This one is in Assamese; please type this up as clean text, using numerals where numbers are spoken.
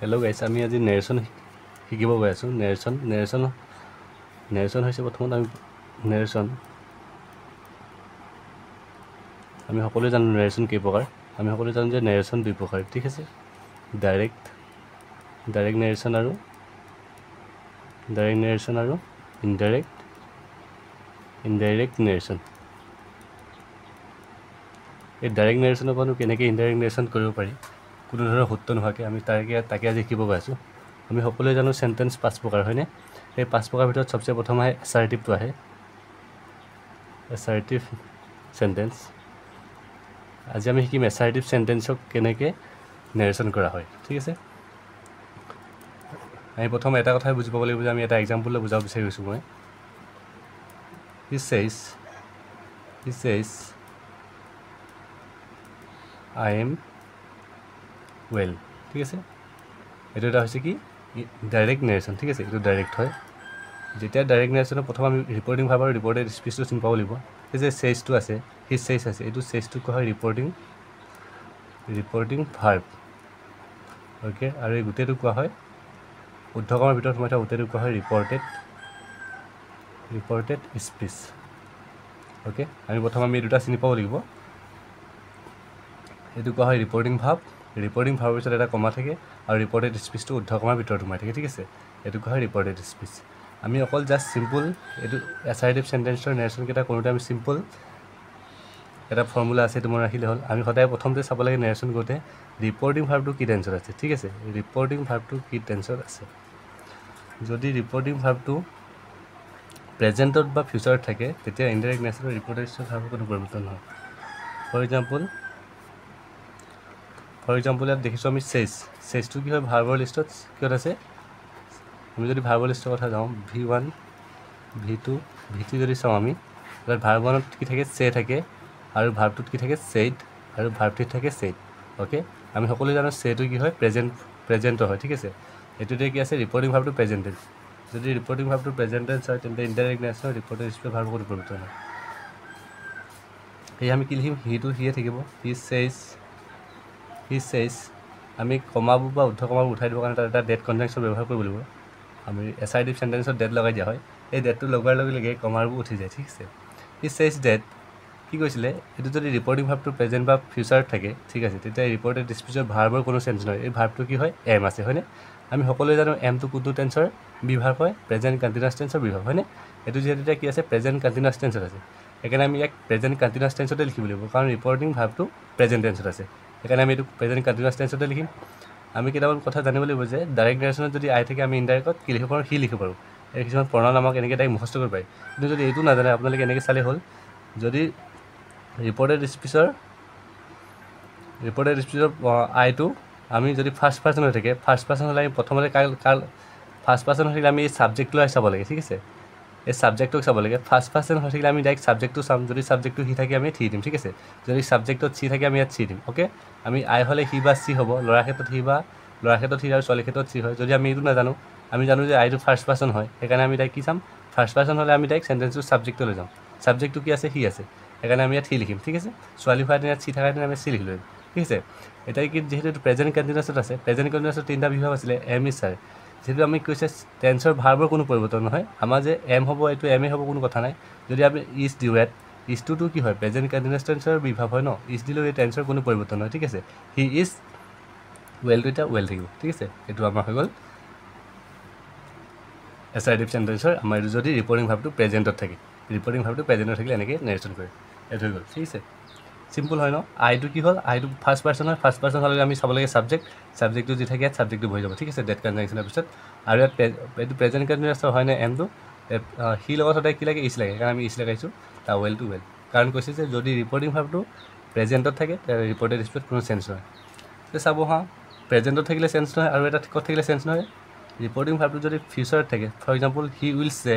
হেল্ল' গাইছ, আমি আজি নেৰেশ্যন শিকিব গৈ আছোঁ। নেৰেশ্যন হৈছে প্ৰথমত আমি সকলোৱে জানো নেৰেশ্যন কেই প্ৰকাৰ। আমি সকলোৱে জানো যে নেৰেশ্যন দুই প্ৰকাৰ, ঠিক আছে। ডাইৰেক্ট নেৰেশ্যন আৰু ইনডাইৰেক্ট নেৰেশ্যন। এই ডাইৰেক্ট নেৰেশ্যনৰ পৰানো কেনেকৈ ইনডাইৰেক্ট নেৰেশ্যন কৰিব পাৰি কোনো ধৰণৰ সূত্ৰ নোহোৱাকৈ আমি তাকে আজি শিকিব গৈ আছোঁ। আমি সকলোৱে জানো চেণ্টেন্স 5 প্ৰকাৰ, হয়নে? এই 5 প্ৰকাৰৰ ভিতৰত চবচে প্ৰথম আহে এছাৰ্টিভটো আহে। Assertive sentence. আজি আমি শিকিম এছাৰ্টিভ চেণ্টেন্সক কেনেকৈ নেৰেশ্যন কৰা হয়, ঠিক আছে। আমি প্ৰথম এটা কথাই বুজি পাব লাগিব যে আমি এটা এক্সাম্পল লৈ বুজাব বিচাৰি গৈছোঁ। মই হি ছেইজ আই এম ৱেল, ঠিক আছে। এইটো এটা হৈছে কি ডাইৰেক্ট নেৰেশ্যন, ঠিক আছে। এইটো ডাইৰেক্ট হয়। যেতিয়া ডাইৰেক্ট নেৰেশ্যনৰ প্ৰথম আমি ৰিপৰ্টিং ভাৰ্ব আৰু ৰিপৰ্টেড স্পীচটো চিনি পাব লাগিব। এই যে ছেইজটো আছে, হি ছেইজ আছে, এইটো ছেইজটোক কোৱা হয় ৰিপৰ্টিং ভাৰ্ব, অ'কে। আৰু এই গোটেইটো কোৱা হয় উদ্ধকমাৰ ভিতৰত সোমাই থকা গোটেইটো কোৱা হয় ৰিপৰ্টেড স্পীচ, অ'কে। আমি এই দুটা চিনি পাব লাগিব। এইটো কোৱা হয় ৰিপৰ্টিং ভাৰ্ব পিছত এটা কমা থাকে, আৰু ৰিপৰ্টেড স্পীচটো উদ্ধকমাৰ ভিতৰত সোমাই থাকে, ঠিক আছে। এইটো কোৱা হয় ৰিপৰ্টেড স্পীচ। আমি অকল জাষ্ট চিম্পল এইটো এছাৰ্টিভ চেণ্টেন্সৰ নেৰেশ্যনকেইটা কৰোঁতে আমি চিম্পল এটা ফৰ্মুলা আছে, এইটো মনত ৰাখিলে হ'ল। আমি সদায় প্ৰথমতে চাব লাগে নেৰেশ্যন কৰোঁতে ৰিপৰ্টিং ভাৰ্বটো কি টেন্সত আছে, ঠিক আছে। ৰিপৰ্টিং ভাৰ্বটো কি টেন্সত আছে। যদি ৰিপৰ্টিং ভাৰ্বটো প্ৰেজেণ্টত বা ফিউচাৰত থাকে তেতিয়া ইনডাইৰেক্ট নেৰেশ্যনৰ ৰিপৰ্টেড ভাৰ্বৰ কোনো পৰিৱৰ্তন নহয়। ফৰ এক্সাম্পল ইয়াত দেখিছোঁ আমি ছেইজটো কি হয় ভাৰ্বৰ লিষ্টত কিহত আছে। আমি যদি ভাৰ্বৰ লিষ্টৰ কথা যাওঁ V1 V2 V3 যদি চাওঁ আমি তাত ভাৰ্ব 1ত কি থাকে ছে থাকে, আৰু ভাৰ্ব 2ত কি থাকে ছেইড, আৰু ভাৰ্ব 3ত থাকে ছেইড, অ'কে। আমি সকলোৱে জানো ছেটো কি হয় প্ৰেজেণ্টৰ হয়, ঠিক আছে। এইটোতে কি আছে ৰিপৰ্টিং ভাৰ্বটো প্ৰেজেণ্ট টেন্স। যদি ৰিপৰ্টিং ভাৰ্বটো প্ৰেজেণ্ট টেন্স হয় তেন্তে ইনডাইৰেক্ট নেৰেশ্যনৰ ৰিপৰ্টেড স্পীচৰ ভাৰ্বৰ কোনো পৰিৱৰ্তন নহয়। সেয়ে আমি কি লিখিম, হিয়ে থাকিব। হি ছেইজ আমি কমাবোৰ বা উদ্ধকমাবোৰ উঠাই দিবৰ কাৰণে তাত এটা ডেট কনজাংশ্যন ব্যৱহাৰ কৰিব লাগিব। আমি এছাৰ্টিভ চেণ্টেন্সত ডেট লগাই দিয়া হয়। এই ডেটটো লগোৱাৰ লগে লগে কমাৰবোৰ উঠি যায়, ঠিক আছে। হি ছেইজ ডেট কি কৈছিলে, এইটো যদি ৰিপৰ্টিং ভাৰ্বটো প্ৰেজেণ্ট বা ফিউচাৰত থাকে, ঠিক আছে, তেতিয়া ৰিপৰ্টেড স্পীচৰ ভাৰ্বৰ কোনো চেঞ্জ নহয়। এই ভাৰ্বটো কি হয় এম আছে, হয়নে? আমি সকলোৱে জানো এমটো কোনটো টেন্সৰ বিভাগ হয়, প্ৰেজেণ্ট কণ্টিনিউৱাছ টেন্সৰ বিভাগ, হয়নে? এইটো যিহেতু এতিয়া কি আছে প্ৰেজেণ্ট কণ্টিনিউৱাছ টেন্সত আছে, সেইকাৰণে আমি ইয়াক প্ৰেজেণ্ট কণ্টিনিউৱাছ টেন্সতে লিখিব লাগিব, কাৰণ ৰিপৰ্টিং ভাৰ্বটো প্ৰেজেণ্ট টেন্সত আছে। সেইকাৰণে আমি এইটো প্ৰেজেণ্ট কণ্টিনিউৱাছ টেন্সতে লিখিম। আমি কেইটামান কথা জানিব লাগিব যে ডাইৰেক্ট নেৰেশ্যনত যদি আই থাকে আমি ইনডাইৰেক্টত কি লিখিব পাৰোঁ, হি লিখিব পাৰোঁ। এই কিছুমান প্ৰণাম আমাক এনেকৈ তাইক মুখস্থ কৰিব পাৰি। কিন্তু যদি এইটো নাজানে আপোনালোকে এনেকৈ চালে হ'ল, যদি ৰিপৰ্টেড স্পীচৰ আইটো আমি যদি ফাৰ্ষ্ট পাৰ্চন হৈ থাকে, ফাৰ্ষ্ট পাৰ্চন হ'লে আমি প্ৰথমতে ফাৰ্ষ্ট পাৰ্চন হৈ থাকিলে আমি এই ছাবজেক্টলৈ চাব লাগে, ঠিক আছে। এই ছাবজেক্টটোক চাব লাগে। ফাৰ্ষ্ট পাৰ্চন হৈ থাকিলে আমি ডাইৰেক্ট ছাবজেক্টটো চাম। যদি ছাবজেক্টটো হি থাকে আমি থি দিম, ঠিক আছে। যদি ছাবজেক্টত চি থাকে আমি ইয়াত চি দিম, অ'কে। আমি আই হ'লে হি বা চি হ'ব, ল'ৰাৰ ক্ষেত্ৰত হি আৰু ছোৱালীৰ ক্ষেত্ৰত চি হয়। যদি আমি এইটো নাজানো, আমি জানো যে আইটো ফাৰ্ষ্ট পাৰ্চন হয়, সেইকাৰণে আমি ডাইৰেক্ট কি চাম, ফাৰ্ষ্ট পাৰ্চন হ'লে আমি ডাইৰেক্ট চেণ্টেন্সটো ছাবজেক্টলৈ যাম। ছাবজেক্টটো কি আছে, হি আছে, সেইকাৰণে আমি ইয়াত হি লিখিম, ঠিক আছে। ছোৱালী হোৱা দিনত চি থকা দিনত আমি চি লিখিলোঁ, ঠিক আছে। এতিয়া কি যিহেতু প্ৰেজেণ্ট কণ্টিনিউৱাছত আছে, প্ৰেজেণ্ট কণ্টিনিউৱাছত 3টা বিভাগ আছিলে এম ইজ ছাৰ। যিহেতু আমি কৈছে টেন্সৰ ভাৰ্বৰ কোনো পৰিৱৰ্তন নহয়, আমাৰ যে এম হ'ব এইটো এমেই হ'ব কোনো কথা নাই। যদি আমি ইজ দিওঁ ইয়াত, ইজটোতো কি হয় প্ৰেজেণ্ট কণ্টিনিউৱাছ টেন্সৰ বিভাগ হয় ন, ইজ দিলেও এই টেন্সৰ কোনো পৰিৱৰ্তন নহয়, ঠিক আছে। হি ইজ ৱেলটো এতিয়া ৱেল থাকিব, ঠিক আছে। এইটো আমাৰ হৈ গ'ল এছাৰ্টিভ চেণ্টেন্সৰ আমাৰ এইটো যদি ৰিপৰ্টিং ভাৰ্বটো প্ৰেজেণ্টত থাকে। ৰিপৰ্টিং ভাৰ্বটো প্ৰেজেণ্টত থাকিলে এনেকৈ নেৰেশ্যন কৰে। এইটো হৈ গ'ল, ঠিক আছে। চিম্পল হয় ন। আইটো কি হ'ল, আইটো ফাৰ্ষ্ট পাৰ্চন হয়, ফাৰ্ষ্ট পাৰ্চন হ'লে আমি চাব লাগে ছাবজেক্টটো যি থাকে ইয়াত ছাবজেক্টটো বহি যাব, ঠিক আছে, ডেট কনজাংশ্যনৰ পিছত। আৰু ইয়াত এইটো প্ৰেজেণ্ট কণ্টিনিউৱাছৰ হয় নে এমটো, সি লগত সদায় কি লাগে ইজ লাগে, সেইকাৰণে আমি ইজ লগাইছোঁ। তাৰ ৱেলটো ৱেল, কাৰণ কৈছে যে যদি ৰিপৰ্টিং ভাৰ্বটো প্ৰেজেণ্টত থাকে তেতিয়া ৰিপৰ্টেড স্পীচত কোনো চেঞ্জ নহয়। এতিয়া চাব হা, প্ৰেজেণ্টত থাকিলে চেঞ্জ নহয়, আৰু এটা ক'ত থাকিলে চেঞ্জ নহয়, ৰিপৰ্টিং ভাৰ্বটো যদি ফিউচাৰত থাকে, ফৰ এক্সাম্পল হি উইল ছে